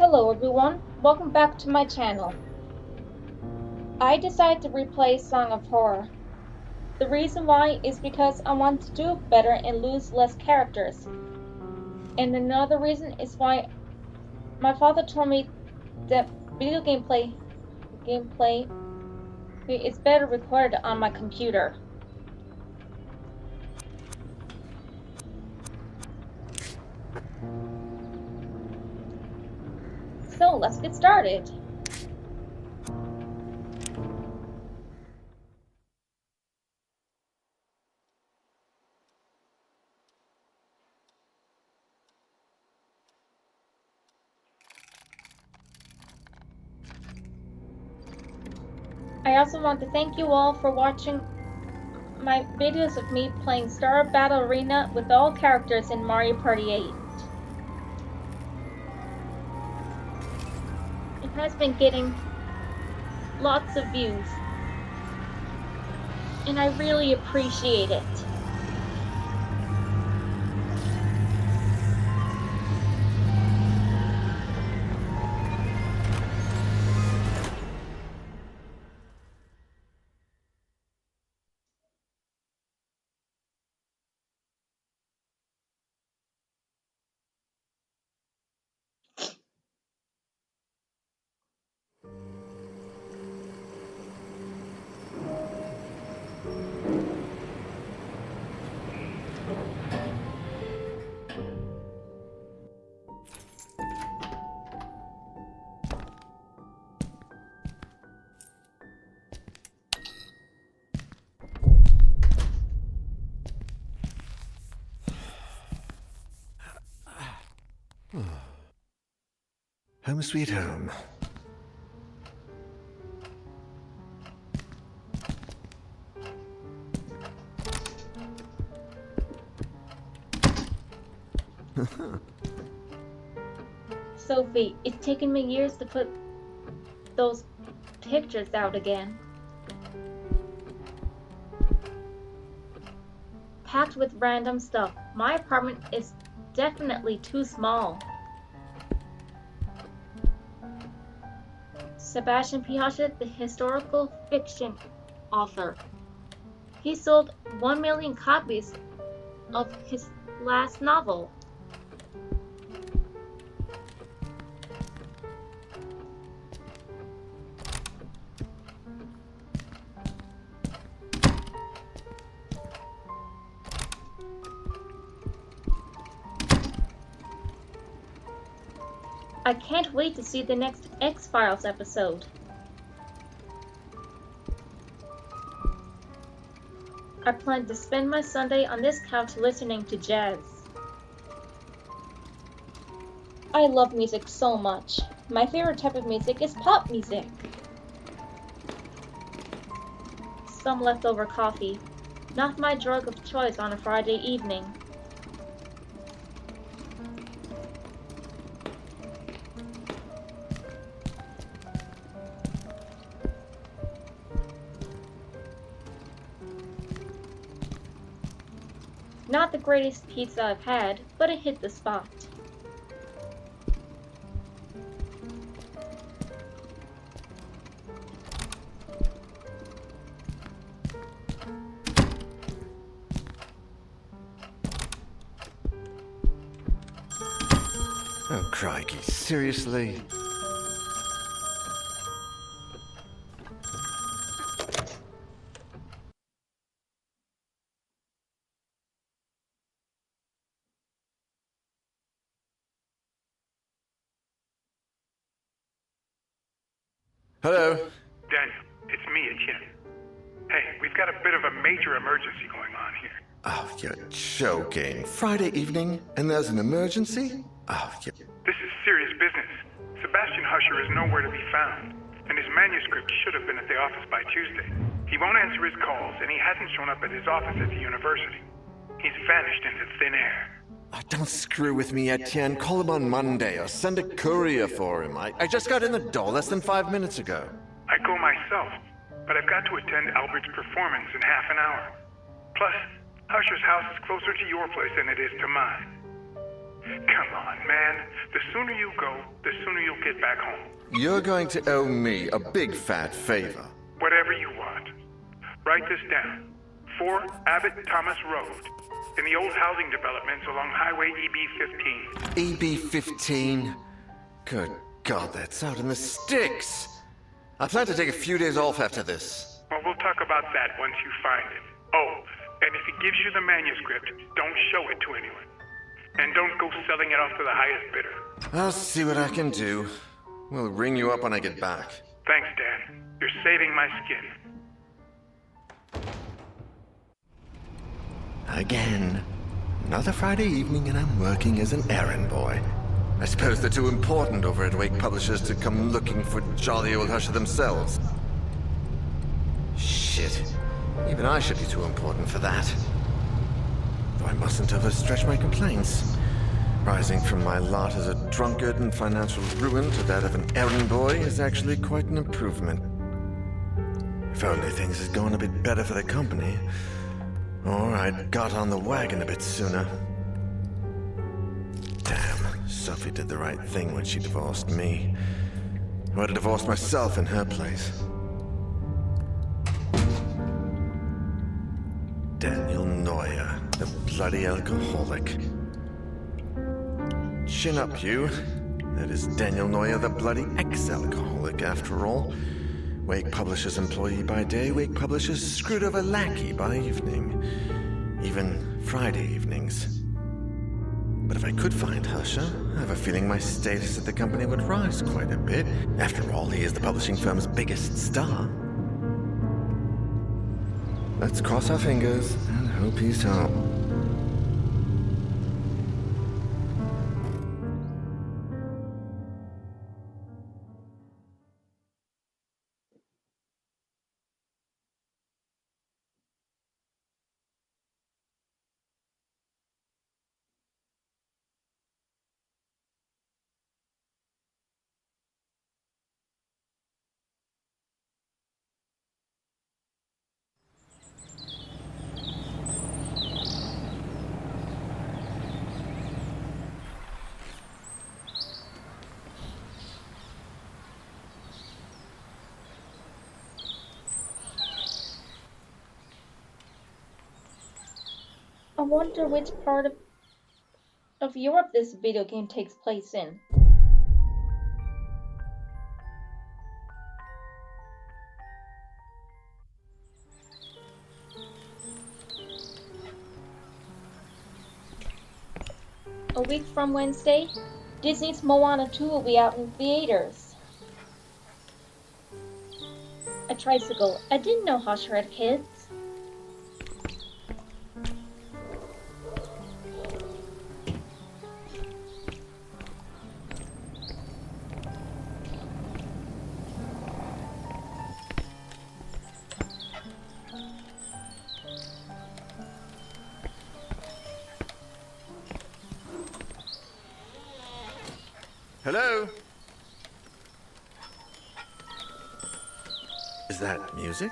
Hello everyone, welcome back to my channel. I decided to replay Song of Horror. The reason why is because I want to do it better and lose less characters. And another reason is why my father told me that video gameplay is better recorded on my computer. So let's get started. I also want to thank you all for watching my videos of me playing Star Battle Arena with all characters in Mario Party 8. It has been getting lots of views, and I really appreciate it. Home sweet home. Sophie, it's taken me years to put those pictures out again. Packed with random stuff. My apartment is definitely too small. Sebastian Piaget, the historical fiction author. He sold 1 million copies of his last novel. I can't wait to see the next X-Files episode. I plan to spend my Sunday on this couch listening to jazz. I love music so much. My favorite type of music is pop music. Some leftover coffee. Not my drug of choice on a Friday evening. Not the greatest pizza I've had, but it hit the spot. Oh, crikey, seriously? Hello? Daniel, it's me, Etienne. Hey, we've got a bit of a major emergency going on here. Oh, you're joking. Friday evening, and there's an emergency? Oh, you... This is serious business. Sebastian Husher is nowhere to be found, and his manuscript should have been at the office by Tuesday. He won't answer his calls, and he hasn't shown up at his office at the university. He's vanished into thin air. Oh, don't screw with me, Etienne. Call him on Monday, or send a courier for him. I just got in the door less than 5 minutes ago. I go myself, but I've got to attend Albert's performance in half an hour. Plus, Husher's house is closer to your place than it is to mine. Come on, man. The sooner you go, the sooner you'll get back home. You're going to owe me a big fat favor. Whatever you want. Write this down. 4 Abbott Thomas Road, in the old housing developments along Highway EB-15. EB-15? Good God, that's out in the sticks. I plan to take a few days off after this. Well, we'll talk about that once you find it. Oh, and if he gives you the manuscript, don't show it to anyone. And don't go selling it off to the highest bidder. I'll see what I can do. We'll ring you up when I get back. Thanks, Dan. You're saving my skin. Again. Another Friday evening and I'm working as an errand boy. I suppose they're too important over at Wake Publishers to come looking for jolly old Husher themselves. Shit. Even I should be too important for that. Though I mustn't overstretch my complaints. Rising from my lot as a drunkard and financial ruin to that of an errand boy is actually quite an improvement. If only things had gone a bit better for the company, or I'd got on the wagon a bit sooner. Damn, Sophie did the right thing when she divorced me. I would have divorced myself in her place. Daniel Neuer, the bloody alcoholic. Chin up, you. That is Daniel Neuer, the bloody ex-alcoholic, after all. Wake Publishers employee by day, Wake Publishers screwed over lackey by evening. Even Friday evenings. But if I could find Husher, I have a feeling my status at the company would rise quite a bit. After all, he is the publishing firm's biggest star. Let's cross our fingers and hope he's home. I wonder which part of Europe this video game takes place in. A week from Wednesday, Disney's Moana 2 will be out in theaters. A tricycle. I didn't know Husher had kids. Hello? Is that music?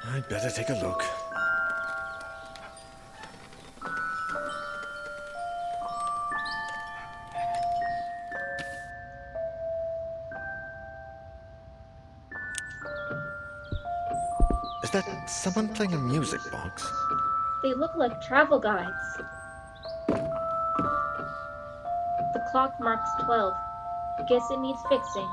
I'd better take a look. Is that someone playing a music box? They look like travel guides. The clock marks 12. I guess it needs fixing.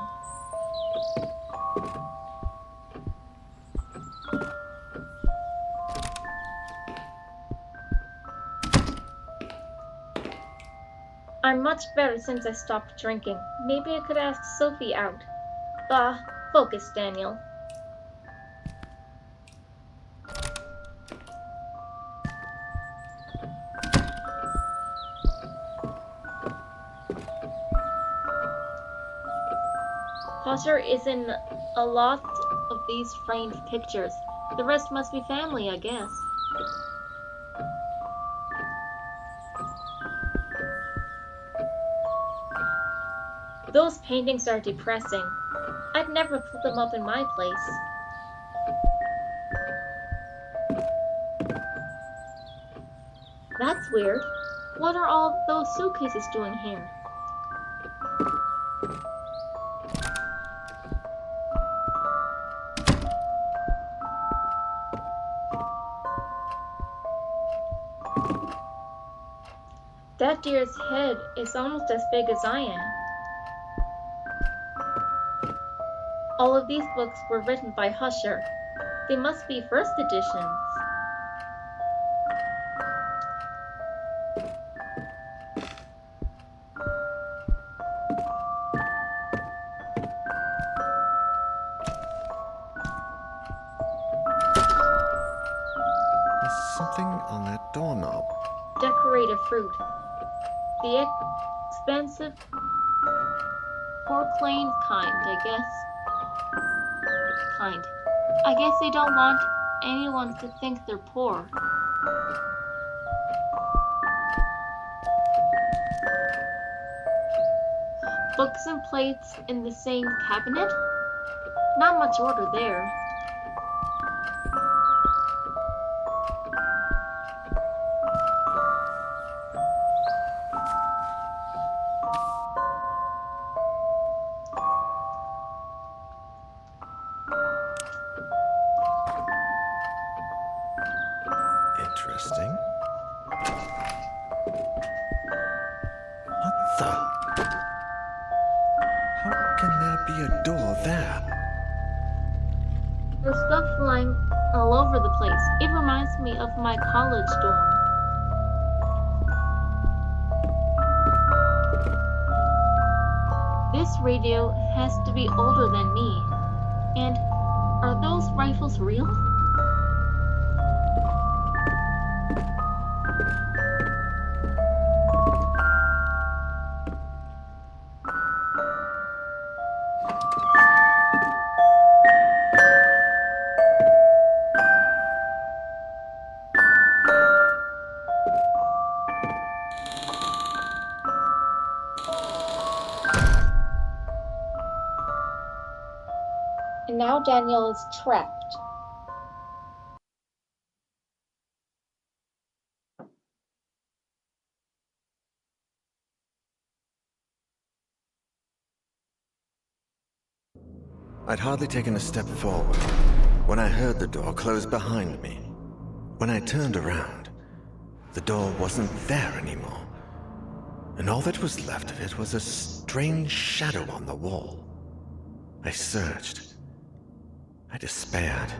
I'm much better since I stopped drinking. Maybe I could ask Sophie out. Focus, Daniel. Husher is in a lot of these framed pictures. The rest must be family, I guess. Those paintings are depressing. I'd never put them up in my place. That's weird. What are all those suitcases doing here? That deer's head is almost as big as I am. All of these books were written by Husher. They must be first editions. There's something on that doorknob. Decorative fruit. The expensive porcelain kind, I guess. I guess they don't want anyone to think they're poor. Books and plates in the same cabinet? Not much order there. Interesting. What the? How can there be a door there? There's stuff flying all over the place. It reminds me of my college dorm. This radio has to be older than me. And are those rifles real? And now Daniel is trapped. I'd hardly taken a step forward when I heard the door close behind me. When I turned around, the door wasn't there anymore, and all that was left of it was a strange shadow on the wall. I searched. I despaired.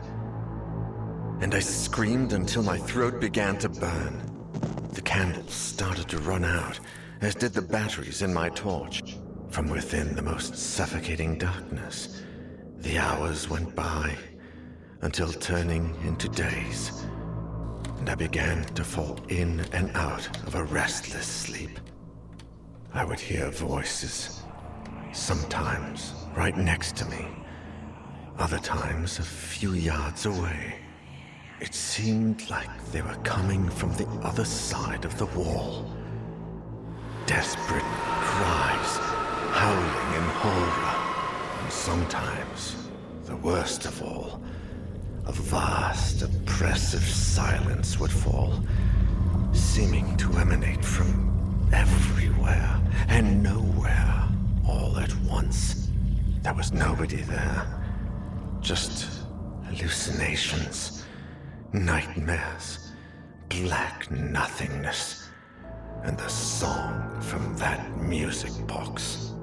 And I screamed until my throat began to burn. The candles started to run out, as did the batteries in my torch. From within the most suffocating darkness, the hours went by, until turning into days, and I began to fall in and out of a restless sleep. I would hear voices, sometimes right next to me, other times a few yards away. It seemed like they were coming from the other side of the wall. Desperate cries, howling in horror, and sometimes, the worst of all, a vast, oppressive silence would fall, seeming to emanate from everywhere and nowhere all at once. There was nobody there, just hallucinations, nightmares, black nothingness, and the song from that music box.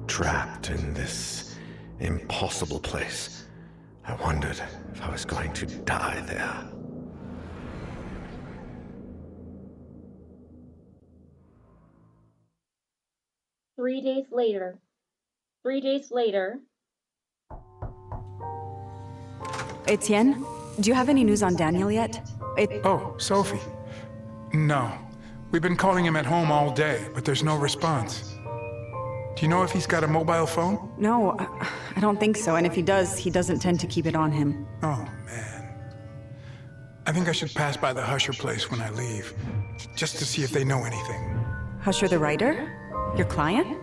Trapped in this impossible place, I wondered if I was going to die there. Three days later, Etienne, do you have any news on Daniel yet? Oh, Sophie. No. We've been calling him at home all day, but there's no response. Do you know if he's got a mobile phone? No, I don't think so, and if he does, he doesn't tend to keep it on him. Oh, man. I think I should pass by the Husher place when I leave, just to see if they know anything. Husher the writer? Your client?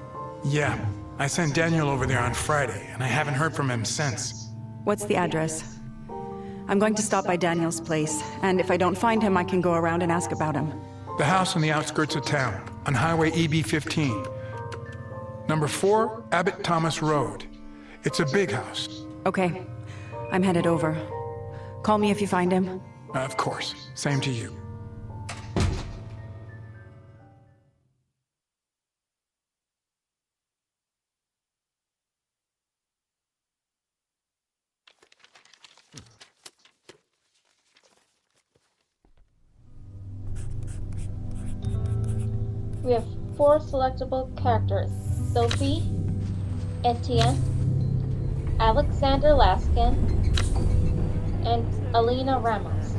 Yeah, I sent Daniel over there on Friday, and I haven't heard from him since. What's the address? I'm going to stop by Daniel's place, and if I don't find him, I can go around and ask about him. The house on the outskirts of town, on Highway EB-15. Number 4, Abbott Thomas Road. It's a big house. Okay, I'm headed over. Call me if you find him. Of course. Same to you. We have 4 selectable characters: Sophie, Etienne, Alexander Laskin, and Alina Ramos.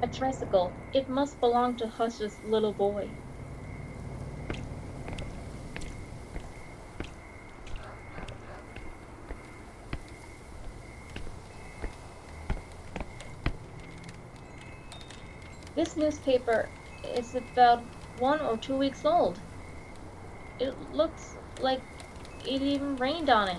A tricycle. It must belong to Hush's little boy. This newspaper is about 1 or 2 weeks old. It looks like it even rained on it.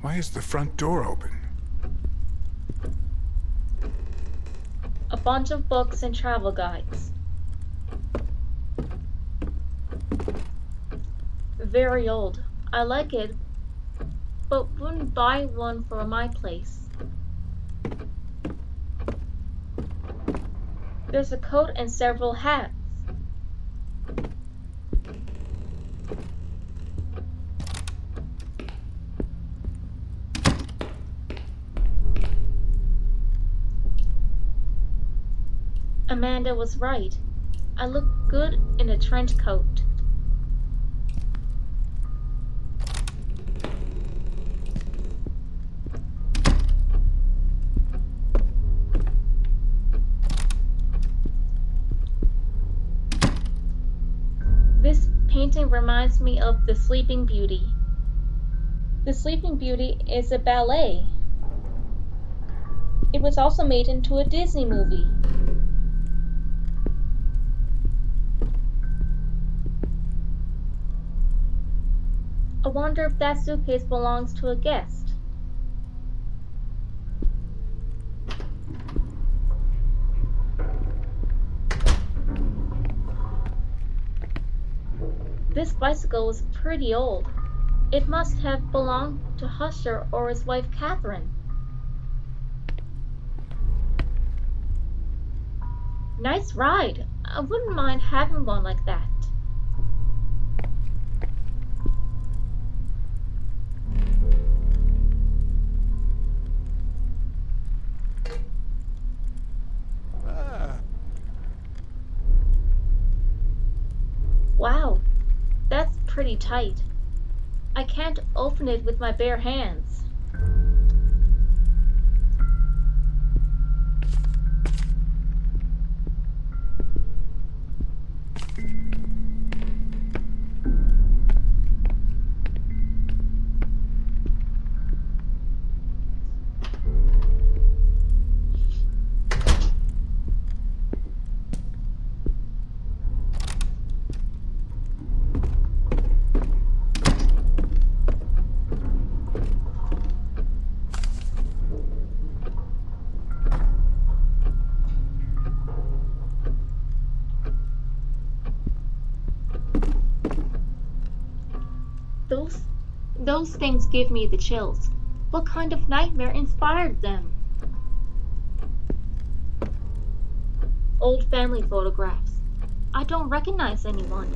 Why is the front door open? A bunch of books and travel guides. Very old. I like it, but wouldn't buy one for my place. There's a coat and several hats. Amanda was right. I look good in a trench coat. This painting reminds me of The Sleeping Beauty. The Sleeping Beauty is a ballet. It was also made into a Disney movie. I wonder if that suitcase belongs to a guest. This bicycle is pretty old. It must have belonged to Husher or his wife Catherine. Nice ride. I wouldn't mind having one like that. Wow, that's pretty tight. I can't open it with my bare hands. Those things give me the chills. What kind of nightmare inspired them? Old family photographs. I don't recognize anyone.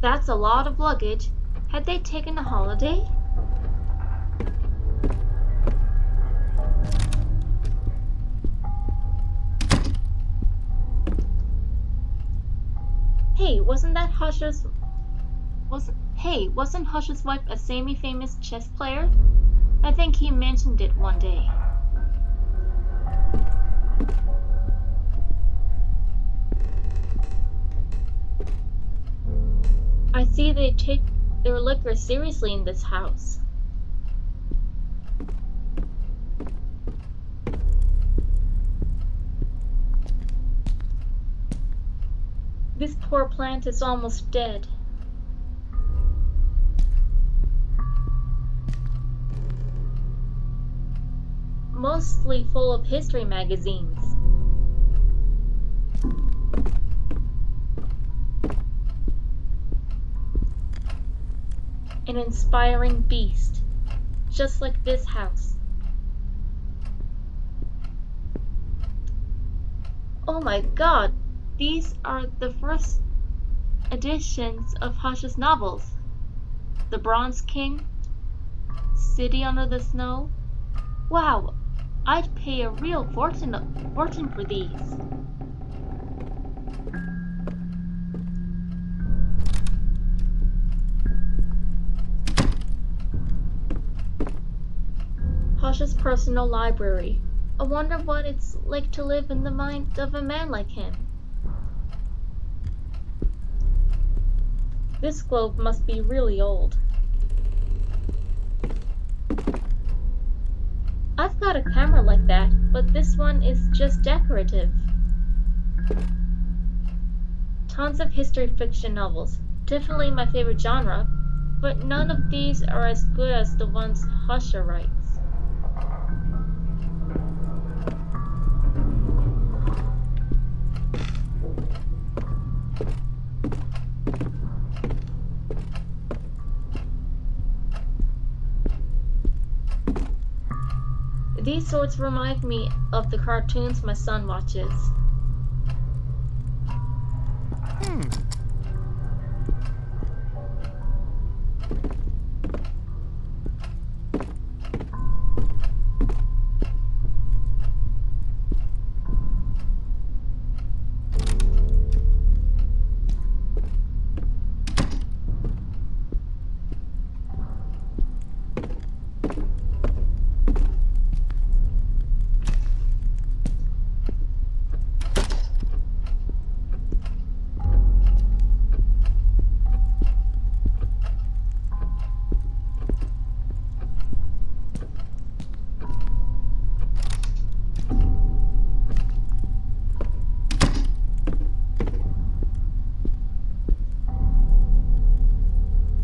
That's a lot of luggage. Had they taken a holiday? Hey, wasn't Hush's wife a semi-famous chess player? I think he mentioned it one day. I see they take their liquor seriously in this house. This poor plant is almost dead. Mostly full of history magazines. An inspiring beast, just like this house. Oh my god, these are the first editions of Hush's novels. The Bronze King, City Under the Snow. Wow, I'd pay a real fortune for these. Hush's personal library. I wonder what it's like to live in the mind of a man like him. This globe must be really old. I've got a camera like that, but this one is just decorative. Tons of history fiction novels, definitely my favorite genre, but none of these are as good as the ones Husher writes. These sorts remind me of the cartoons my son watches.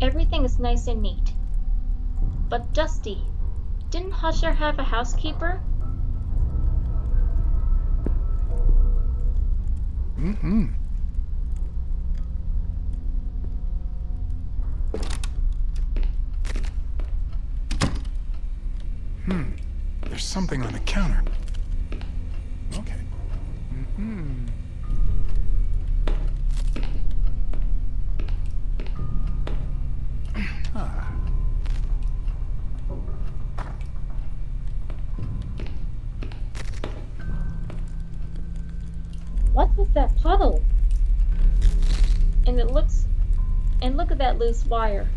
Everything is nice and neat, but dusty. Didn't Husher have a housekeeper? There's something on the counter. Okay. What was that puddle? And look at that loose wire.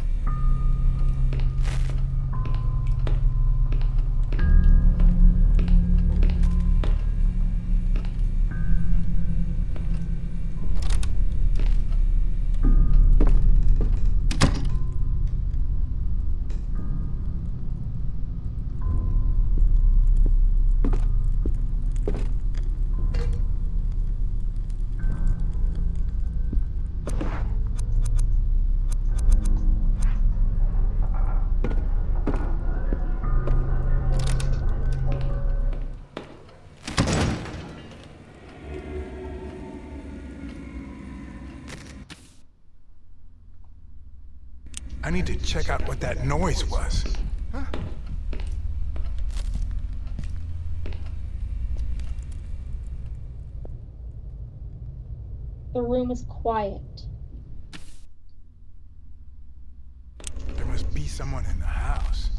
I need to check out what that noise was. Huh? The room is quiet. There must be someone in the house.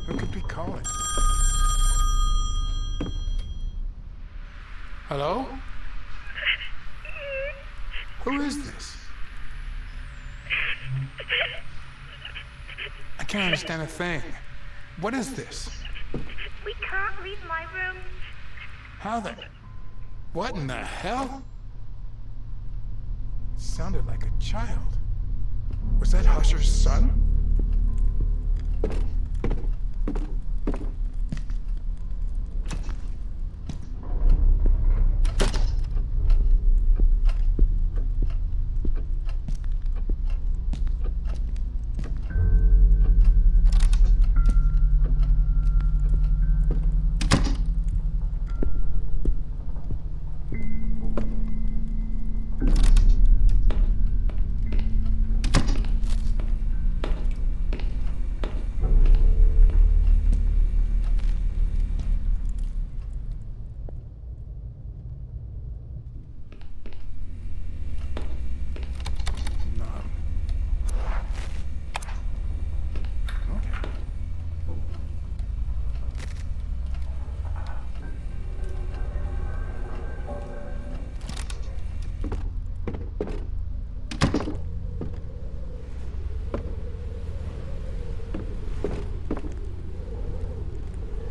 Who could be calling? Hello? Who is this? I can't understand a thing. What is this? We can't leave my room. How the... What in the hell? It sounded like a child. Was that Husher's son?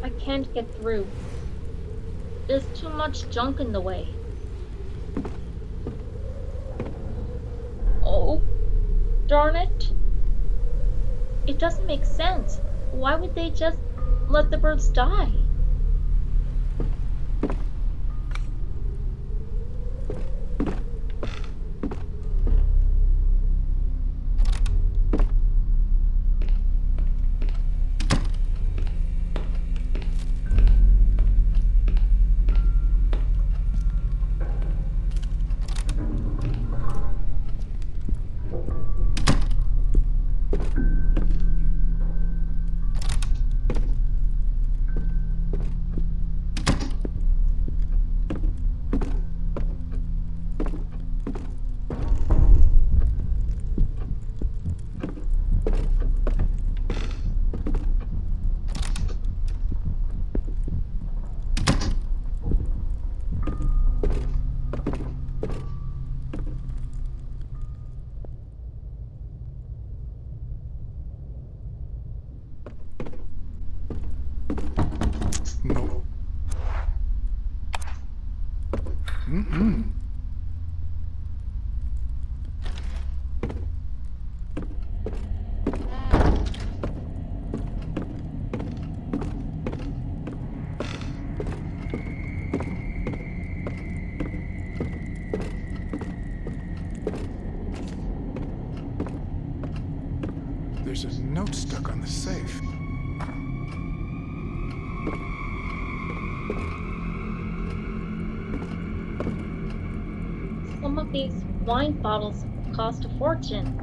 I can't get through. There's too much junk in the way. Oh, darn it. It doesn't make sense. Why would they just let the birds die? No. Mm-mm. There's a note stuck on the safe. Some of these wine bottles cost a fortune.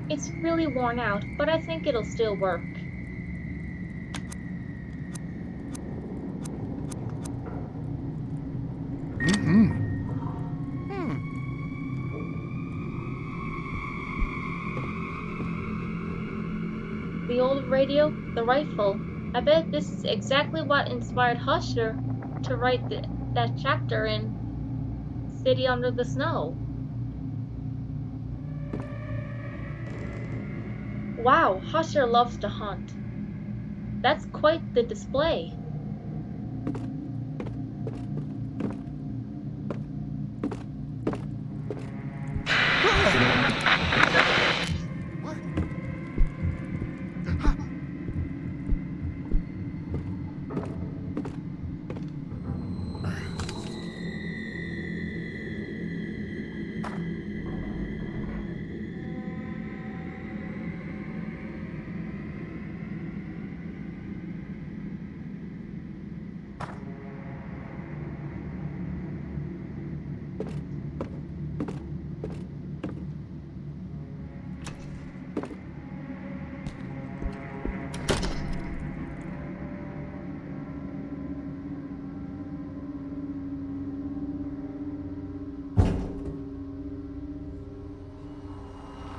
It's really worn out, but I think it'll still work. The old radio, the rifle. I bet this is exactly what inspired Husher to write that chapter in City Under the Snow. Wow, Husher loves to hunt. That's quite the display.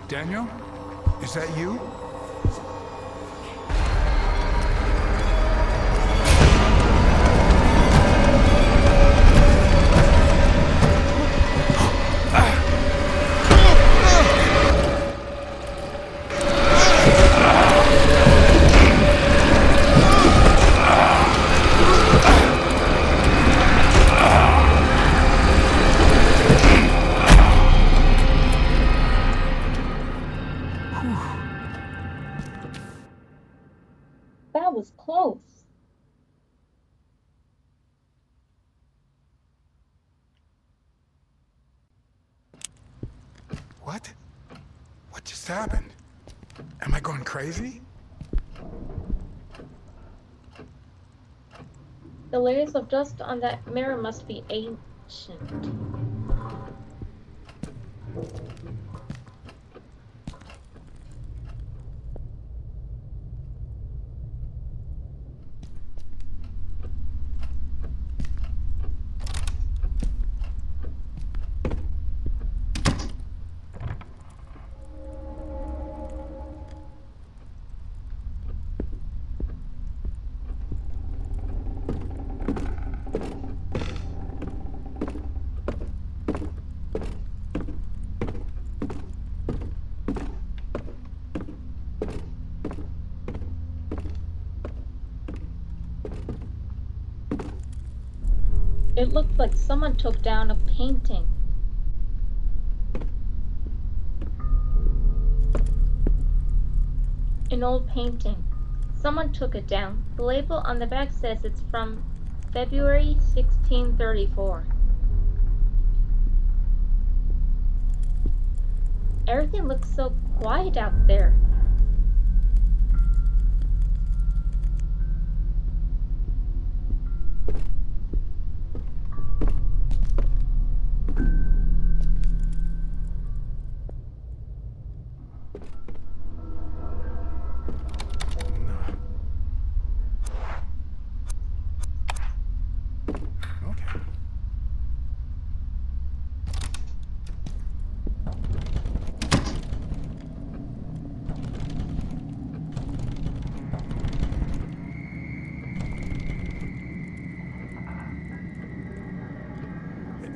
Daniel? Is that you? That was close. What? What just happened? Am I going crazy? The layers of dust on that mirror must be ancient. It looked like someone took down a painting. An old painting. Someone took it down. The label on the back says it's from February 1634. Everything looks so quiet out there. Okay.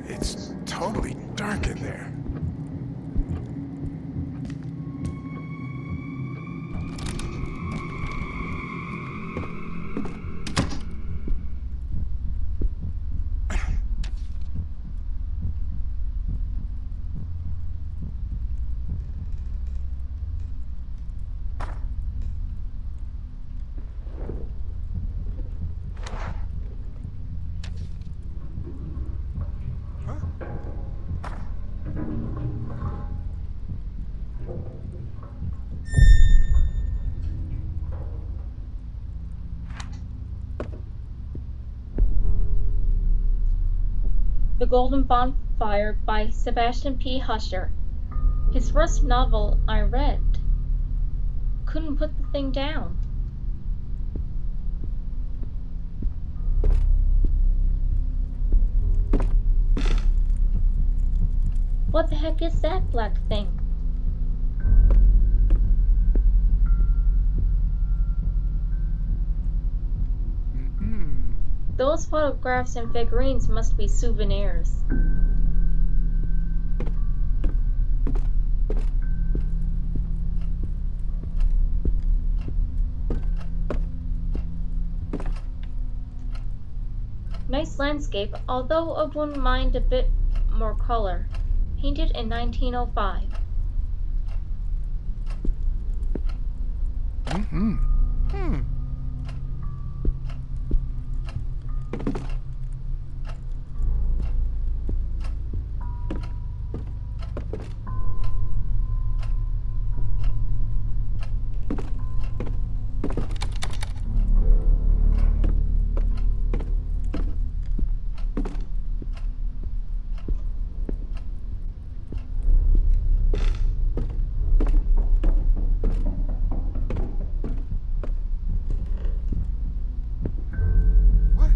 It's totally dark in there. The Golden Bonfire by Sebastian P. Husher. His first novel I read. couldn't put the thing down. What the heck is that black thing? Those photographs and figurines must be souvenirs. Nice landscape, although I wouldn't mind a bit more color. Painted in 1905. What?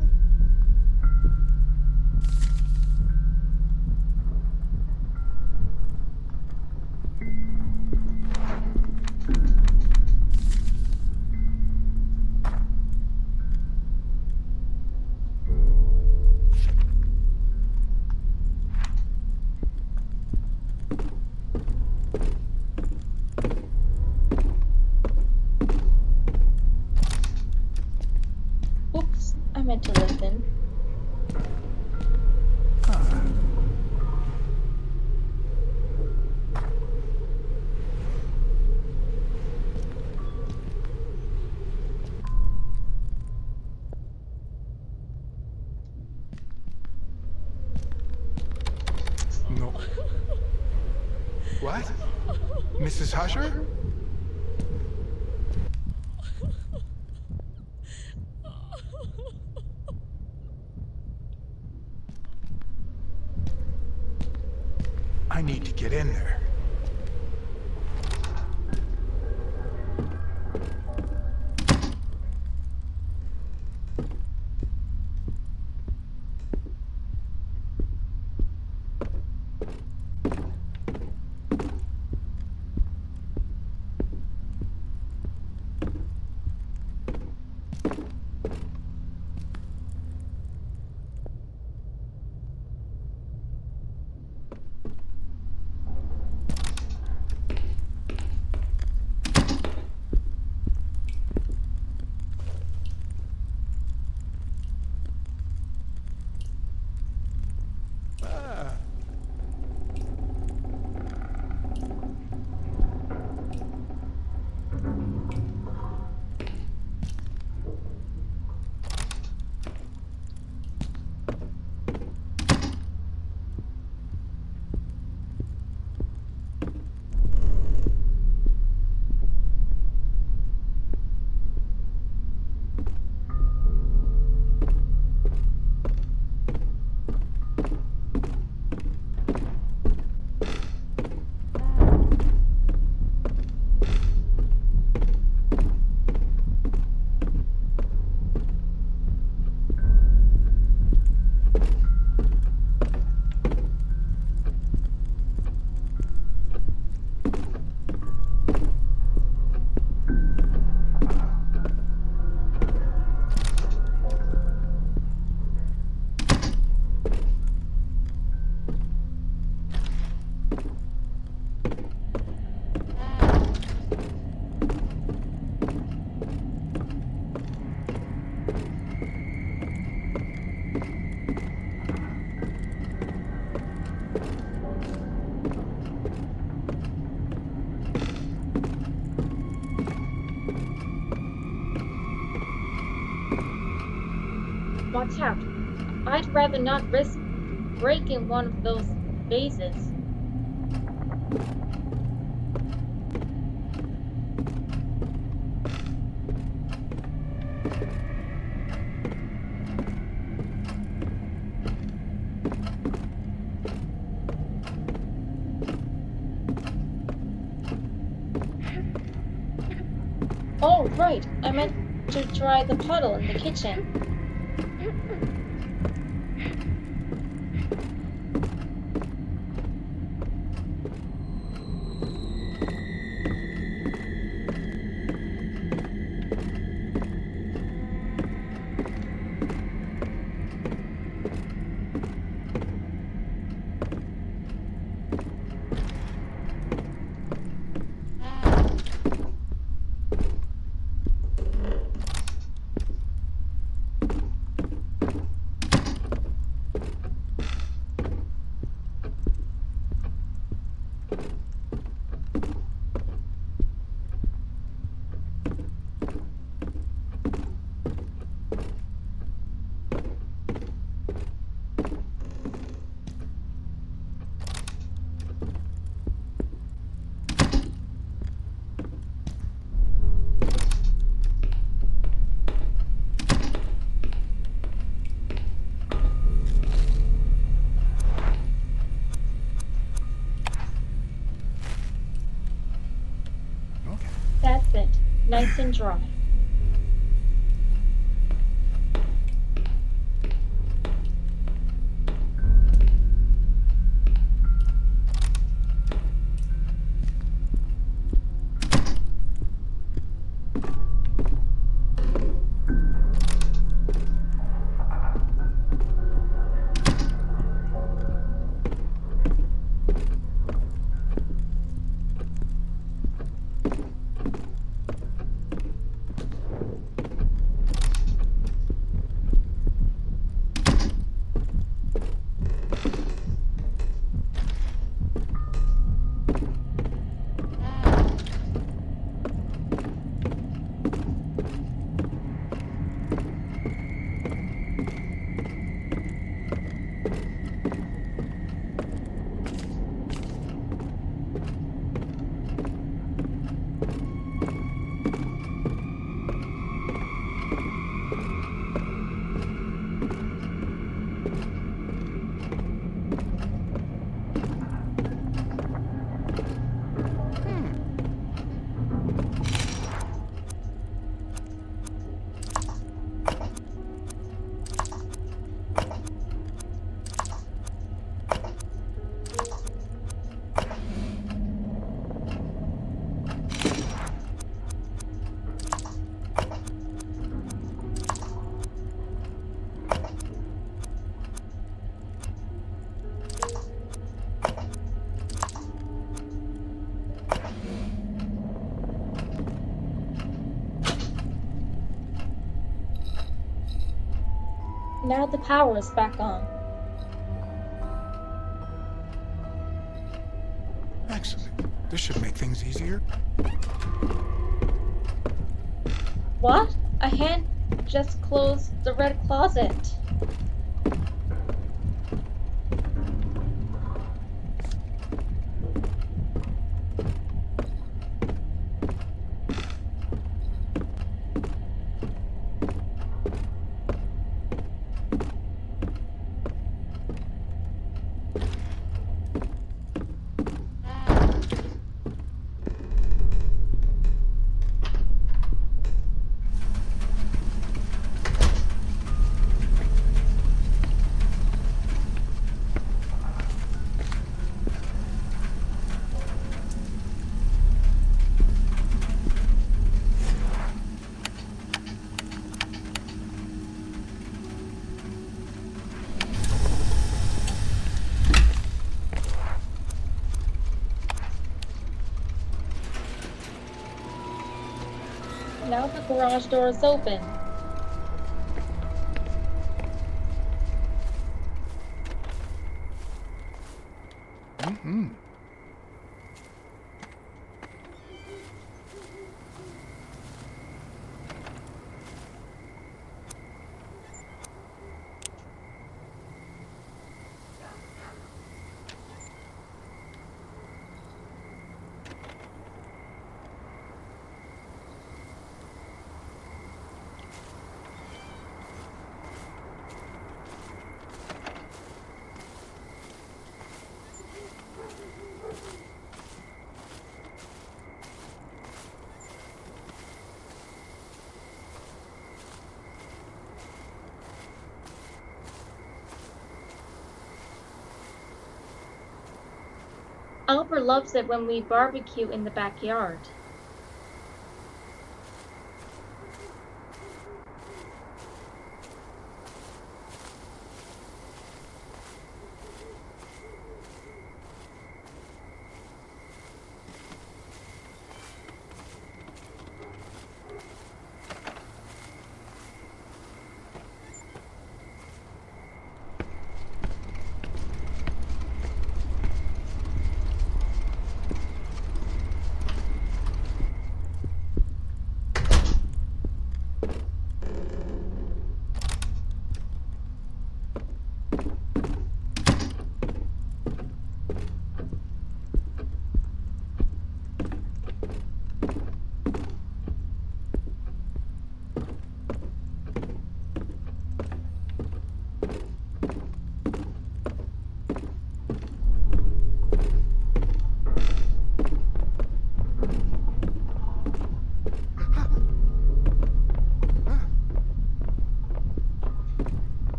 Oops, I meant to listen. No. What? Mrs. Husher? I need to get in there. Watch out. I'd rather not risk breaking one of those vases. Oh, right. I meant to dry the puddle in the kitchen. Okay. That's it. Nice and dry. Now the power is back on. Excellent. This should make things easier. What? A hand just closed the red closet. Now the garage door is open. Albert loves it when we barbecue in the backyard.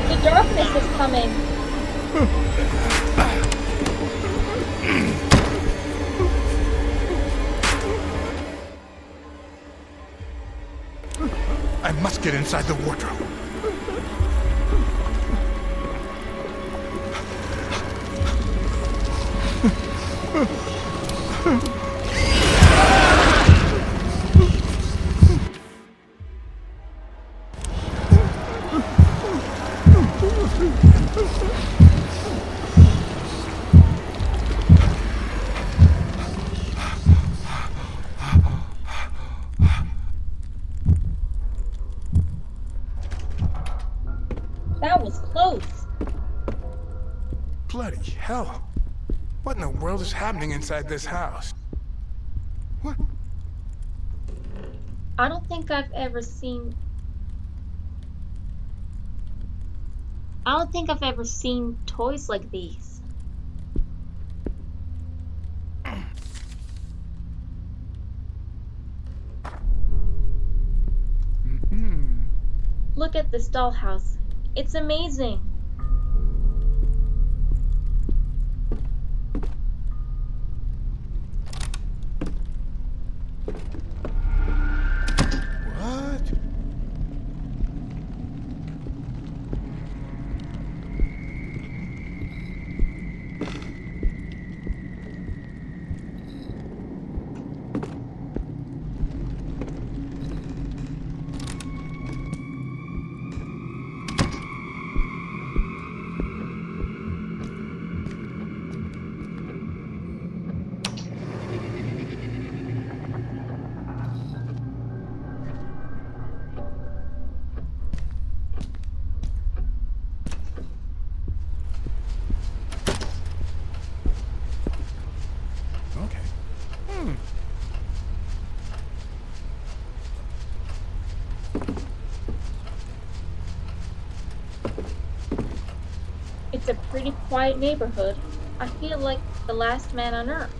The darkness is coming. I must get inside the wardrobe. That was close. Bloody hell. What in the world is happening inside this house? What? I don't think I've ever seen toys like these. Look at this dollhouse. It's amazing. What? Okay. It's a pretty quiet neighborhood. I feel like the last man on earth.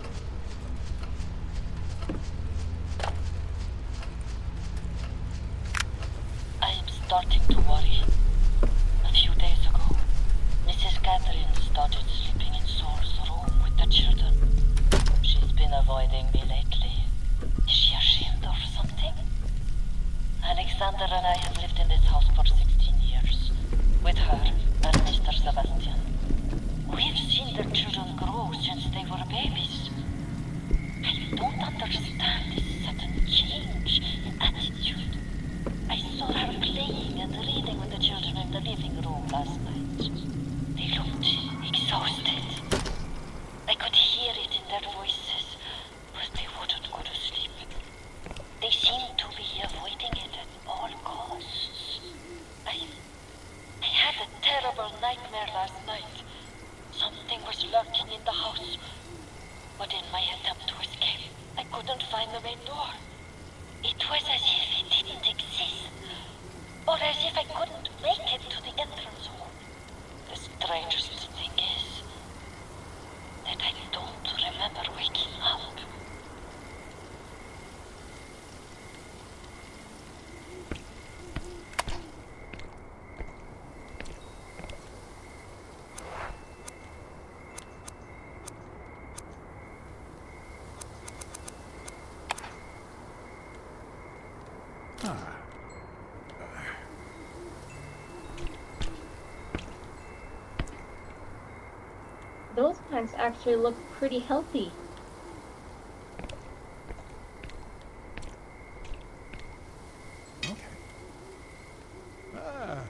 I am starting to worry. A few days ago, Mrs. Catherine started sleeping in Saul's room with the children. She's been avoiding me lately. Is she ashamed or something? Alexander and I have lived in this house for 16 years, with her and Mr. Sebastian. We've seen the children grow since they were babies. I don't understand this sudden change in attitude. I saw her playing and reading with the children in the living room last night. They looked exhausted. I could hear it in their voices, but they wouldn't go to sleep. They seemed to be avoiding it at all costs. I had a terrible nightmare last night. Something was lurking in the house. But in my attempt to escape, I couldn't find the main door. It was as if it didn't exist. Or as if I couldn't make it to the entrance hall. The strangest thing is that I don't remember waking up. Those plants actually look pretty healthy. Okay. Ah.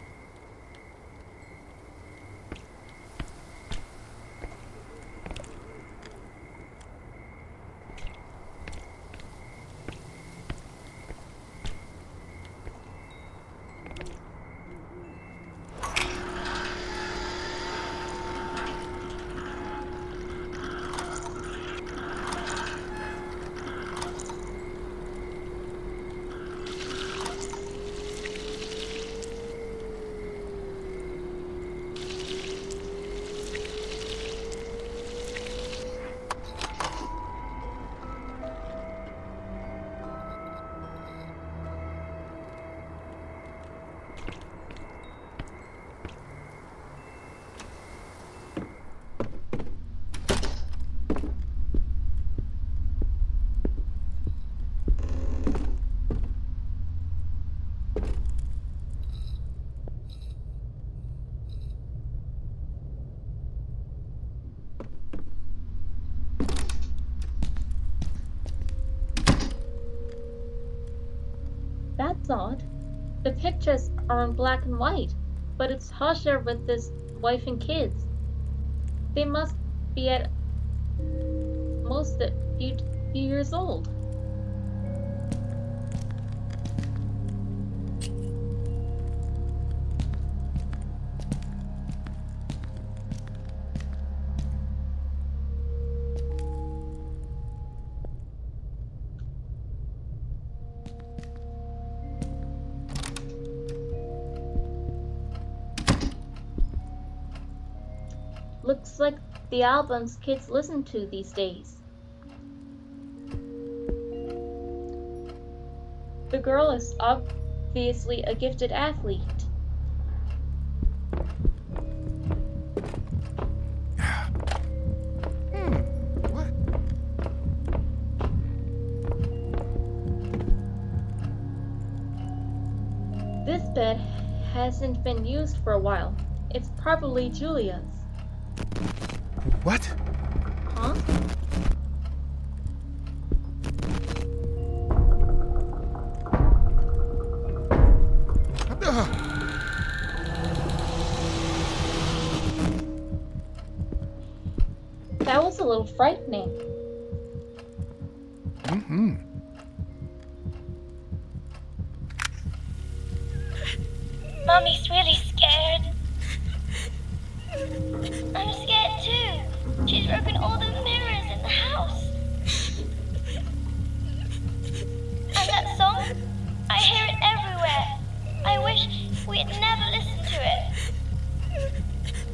That's odd. The pictures are in black and white, but it's Husher with his wife and kids. They must be at most a few years old. Looks like the albums kids listen to these days. The girl is obviously a gifted athlete. What? This bed hasn't been used for a while. It's probably Julia's. What? Huh? That was a little frightening. Mm-hmm. Mommy's really scared. I'm scared too. She's broken all the mirrors in the house. And that song? I hear it everywhere. I wish we'd never listened to it.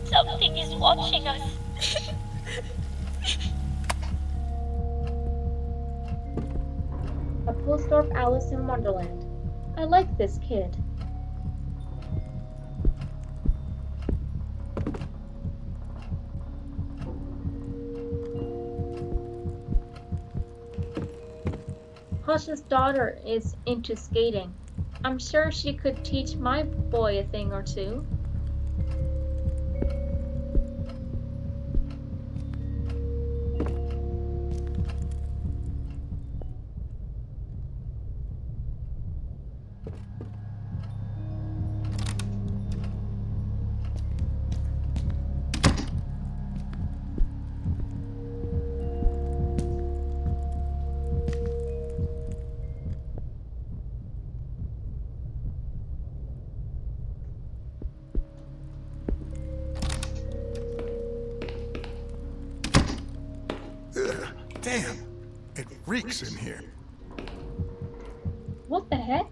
Something is watching us. A poster of Alice in Wonderland. I like this kid. Hush's daughter is into skating. I'm sure she could teach my boy a thing or two. Ugh, damn. It reeks in here. What the heck?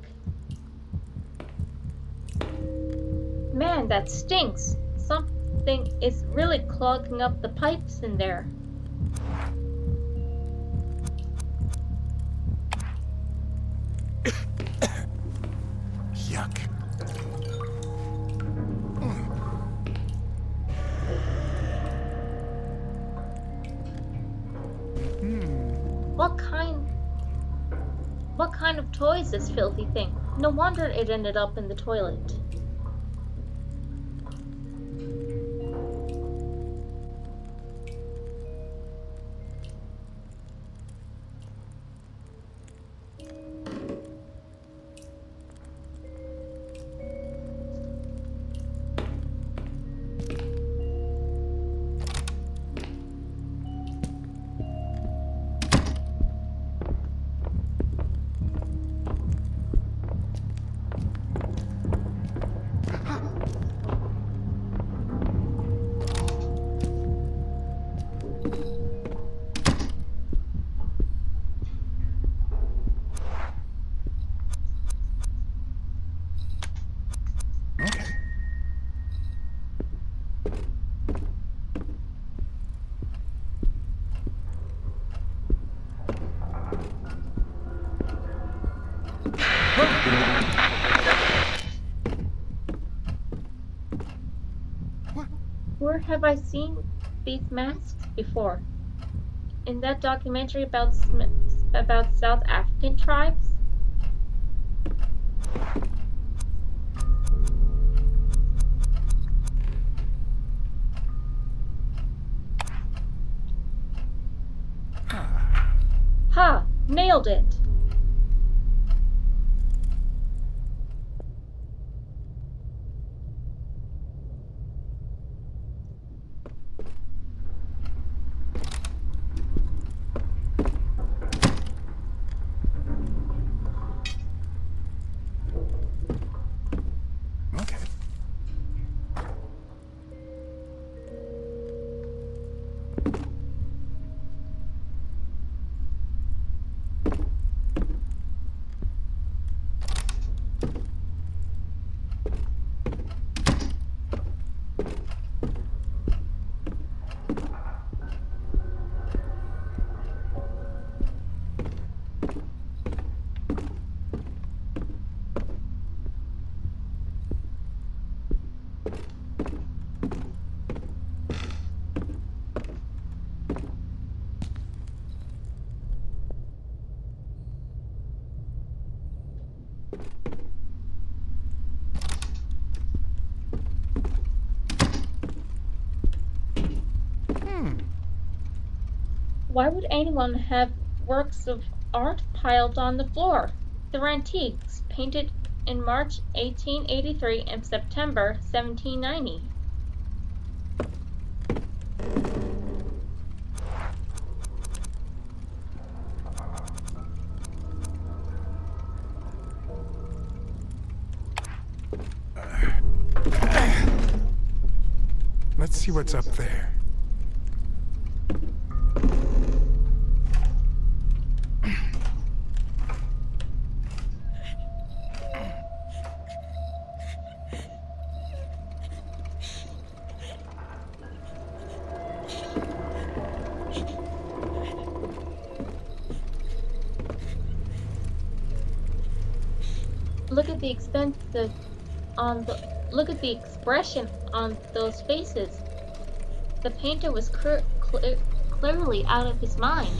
Man, that stinks. Something is really clogging up the pipes in there. Yuck. What kind of toy is this filthy thing? No wonder it ended up in the toilet. Where have I seen these masks before? In that documentary about South African tribes? Ha! Nailed it! Okay. Why would anyone have works of art piled on the floor? They're antiques, painted in March 1883 and September 1790. Let's see what's up there. Look at the look at the expression on those faces. The painter was clearly out of his mind.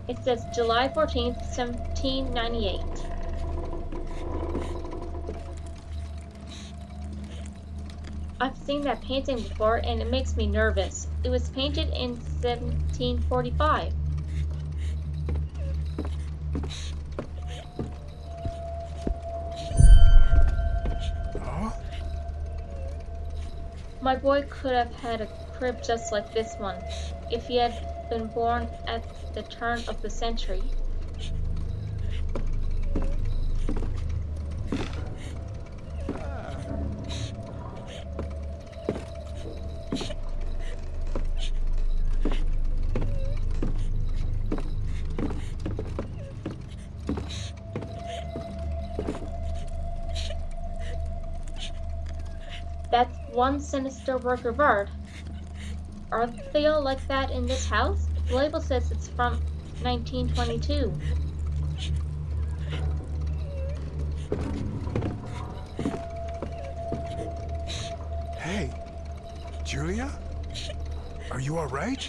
It says July 14th, 1798. I've seen that painting before and it makes me nervous. It was painted in 1745. Oh? My boy could have had a crib just like this one if he had been born at the turn of the century. That's one sinister work of art. Are they all like that in this house? The label says it's from 1922. Hey, Julia? Are you all right?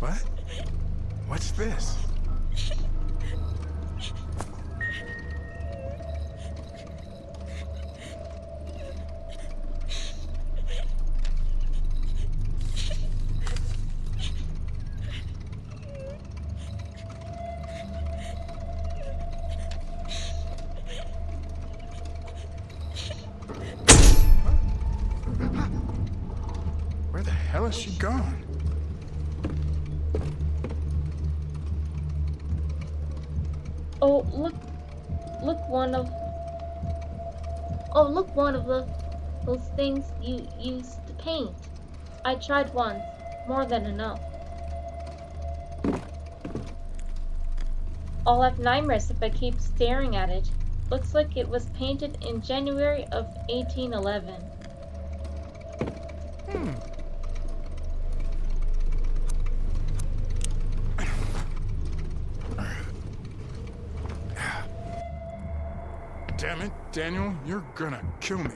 What? What's this? Where the hell is she gone? Oh, look one of those things you used to paint. I tried once, more than enough. I'll have nightmares if I keep staring at it. Looks like it was painted in January of 1811. damn it, Daniel, you're gonna kill me.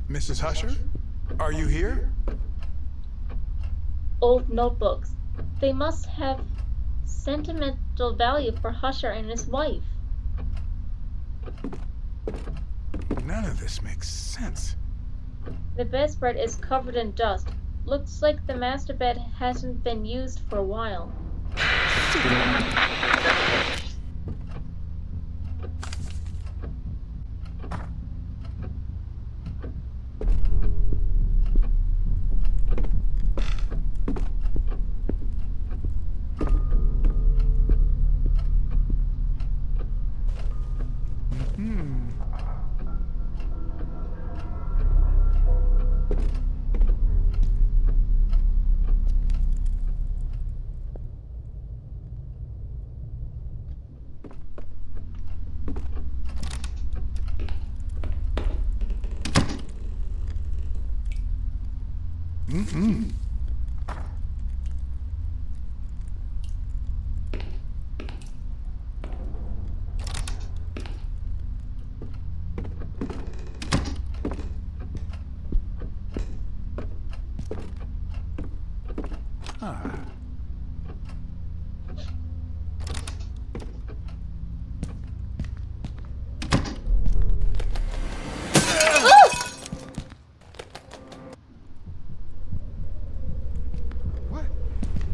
Mrs. Husher? Are you here? Old notebooks. They must have sentimental value for Husher and his wife. None of this makes sense. The bedspread is covered in dust. Looks like the master bed hasn't been used for a while.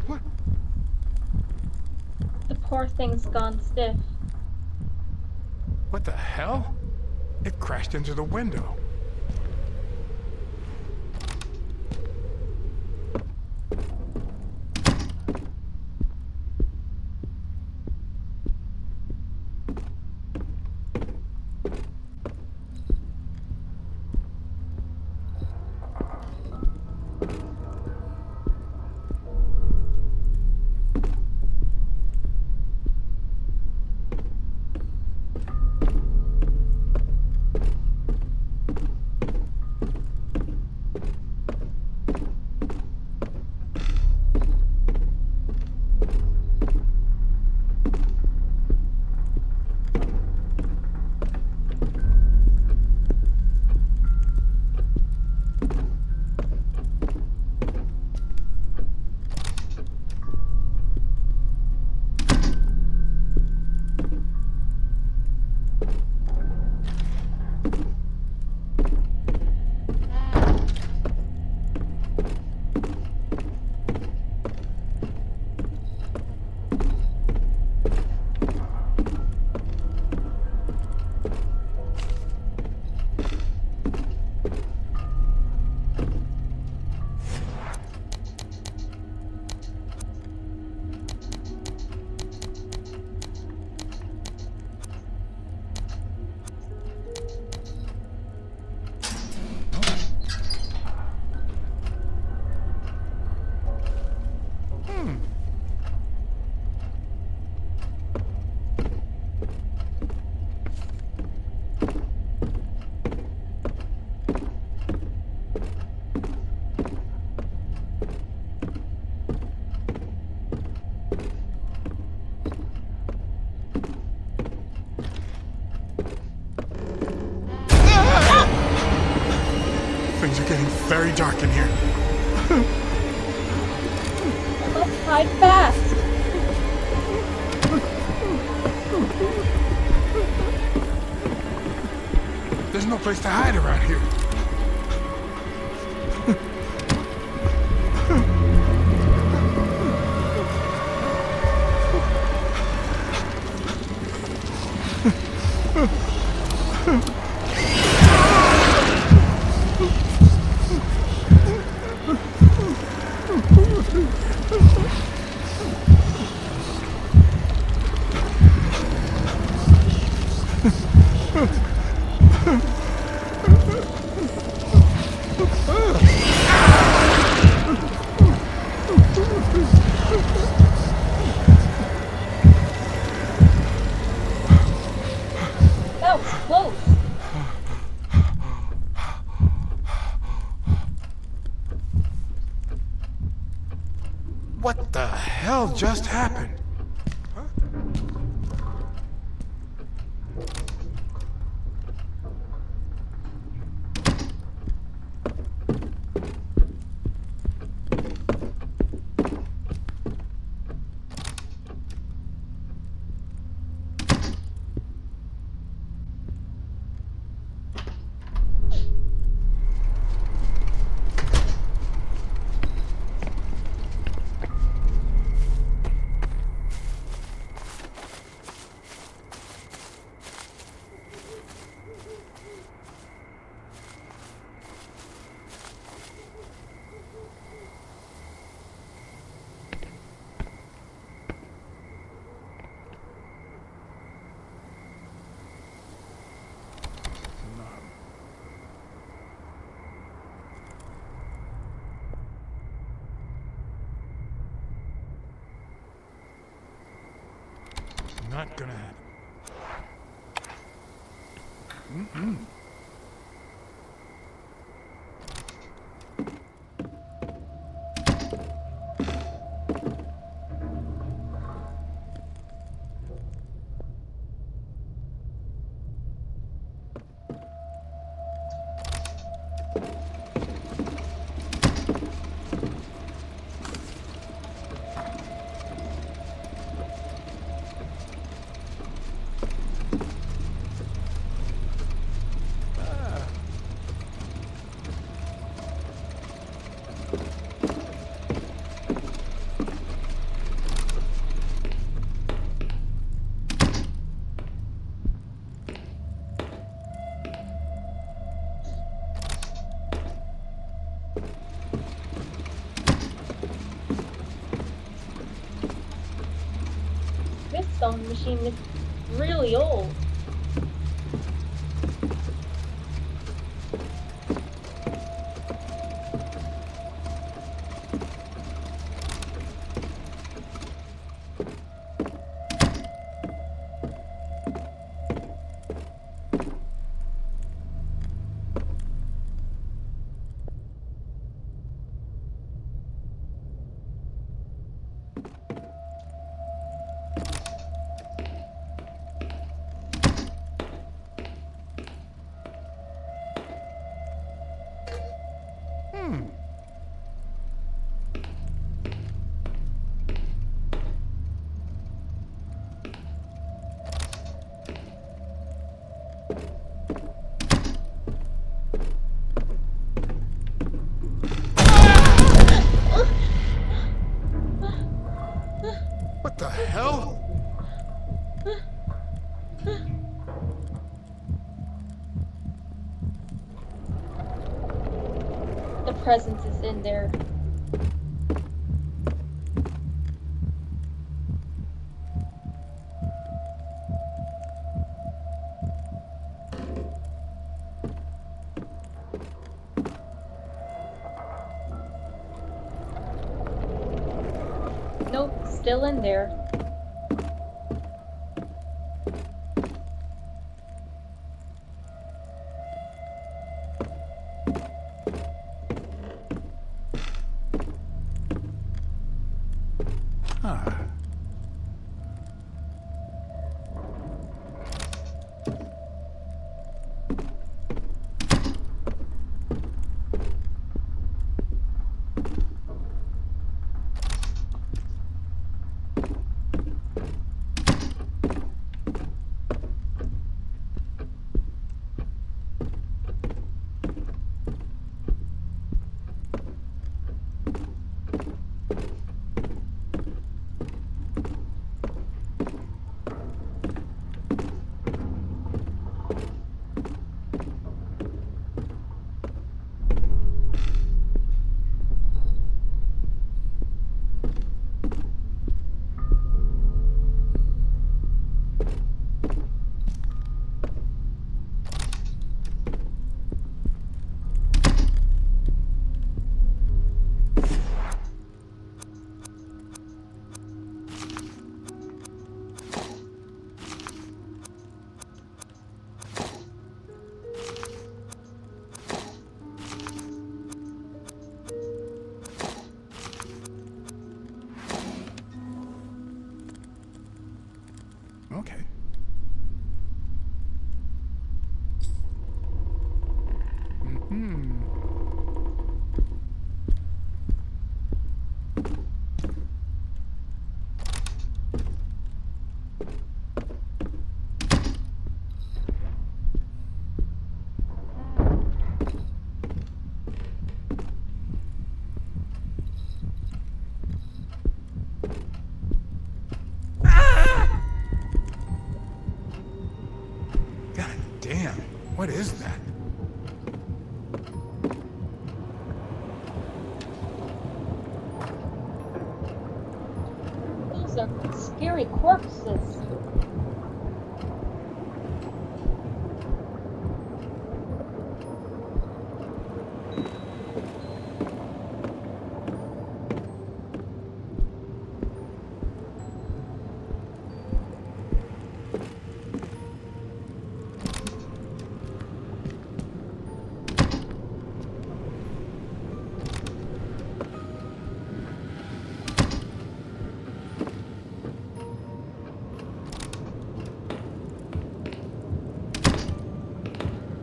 What? The poor thing's gone stiff. What the hell? It crashed into the window. Things are getting very dark in here. Let's hide fast. There's no place to hide around here. hell just happened? Not gonna happen. This sewing machine is really old. What the hell? The presence is in there. Nope, still in there. Huh. Okay. God damn, what is that? Those are scary corpses.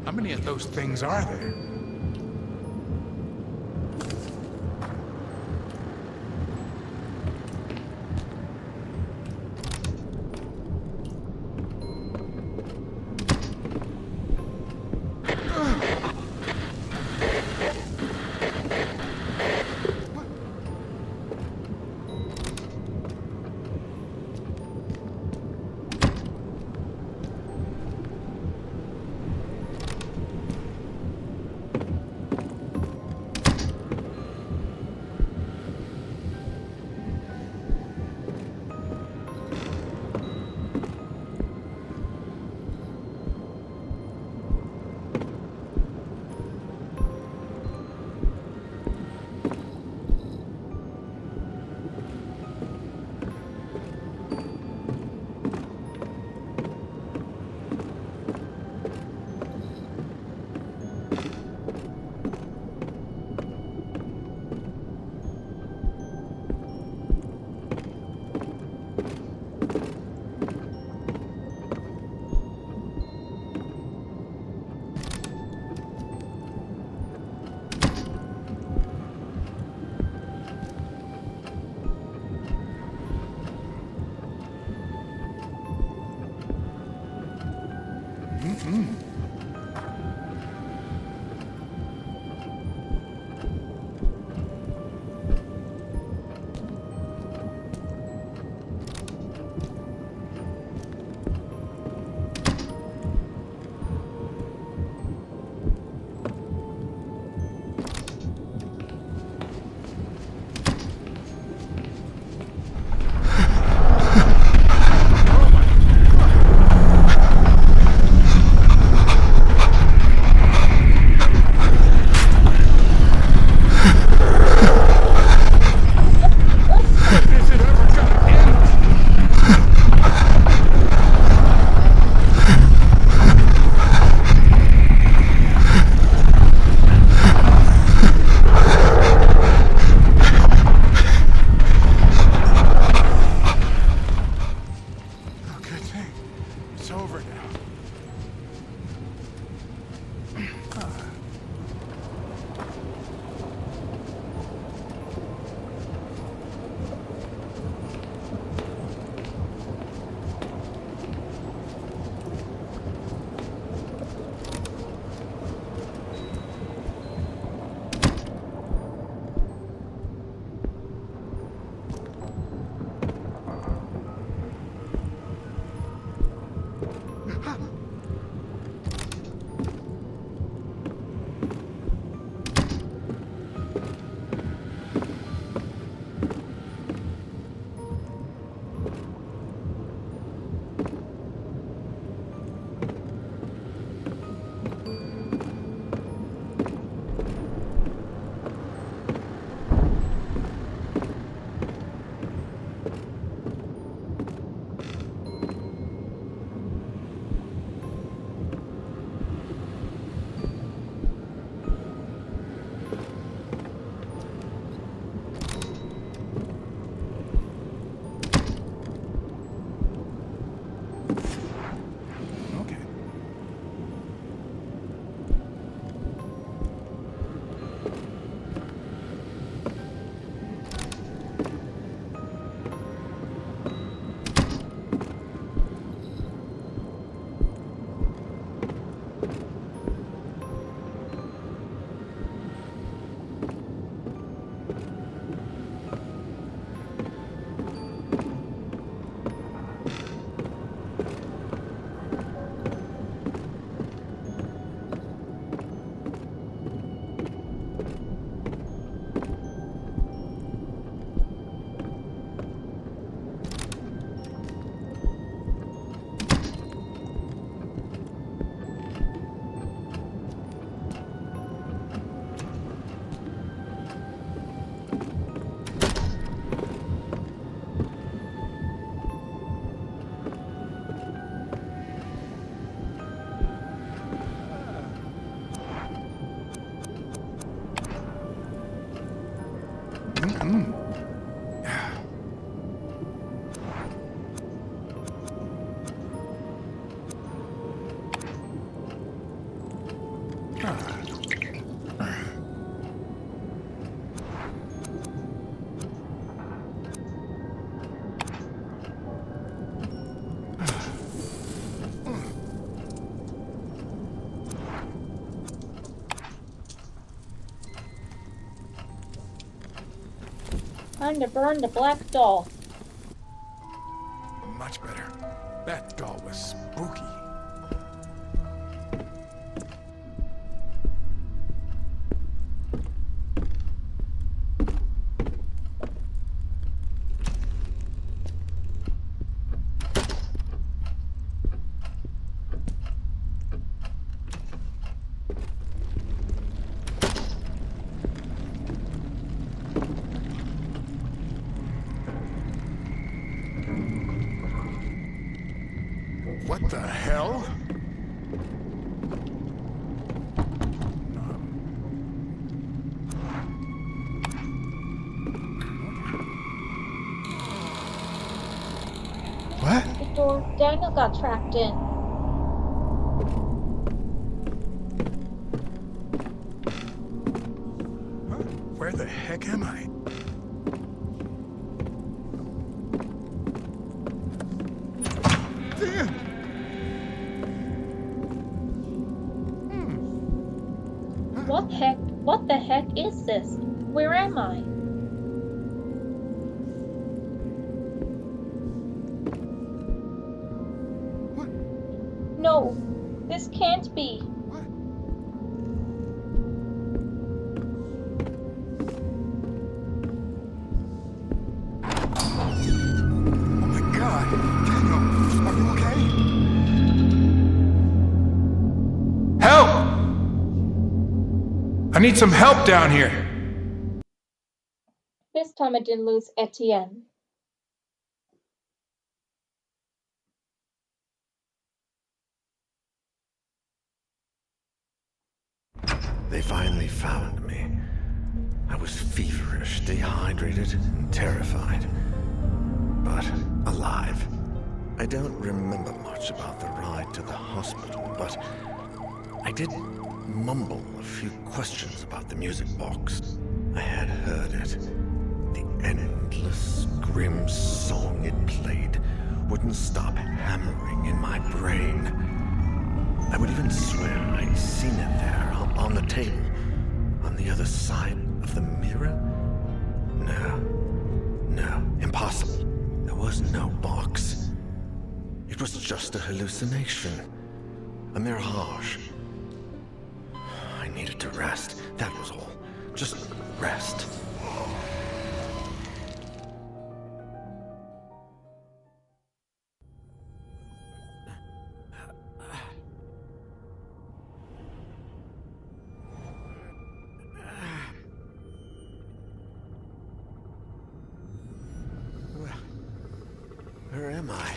How many of those things are there? Is it ever gonna end? Oh, good thing. It's over now. Time to burn the black doll. Much better. That doll was spooky. What the hell? What? The door Daniel got trapped in. Huh? Where the heck am I? Damn! What the heck is this? Where am I? What? No, this can't be. What? Oh my God! Daniel, are you okay? Help! I need some help down here. This time I didn't lose Etienne. They finally found me. I was feverish, dehydrated, and terrified. But alive. I don't remember much about the ride to the hospital, but I did mumble a few questions about the music box. I had heard it. The endless, grim song it played wouldn't stop hammering in my brain. I would even swear I'd seen it there on the table, on the other side of the mirror. No, impossible. There was no box. It was just a hallucination, a mirage. I needed to rest, that was all. Just rest. Where am I?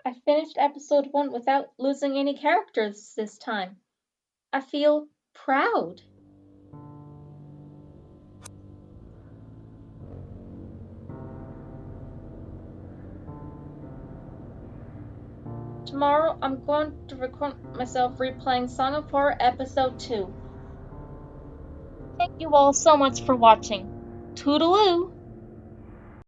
I finished episode 1 without losing any characters this time. I feel proud. Tomorrow I'm going to record myself replaying Song of Horror episode 2. Thank you all so much for watching. Toodaloo!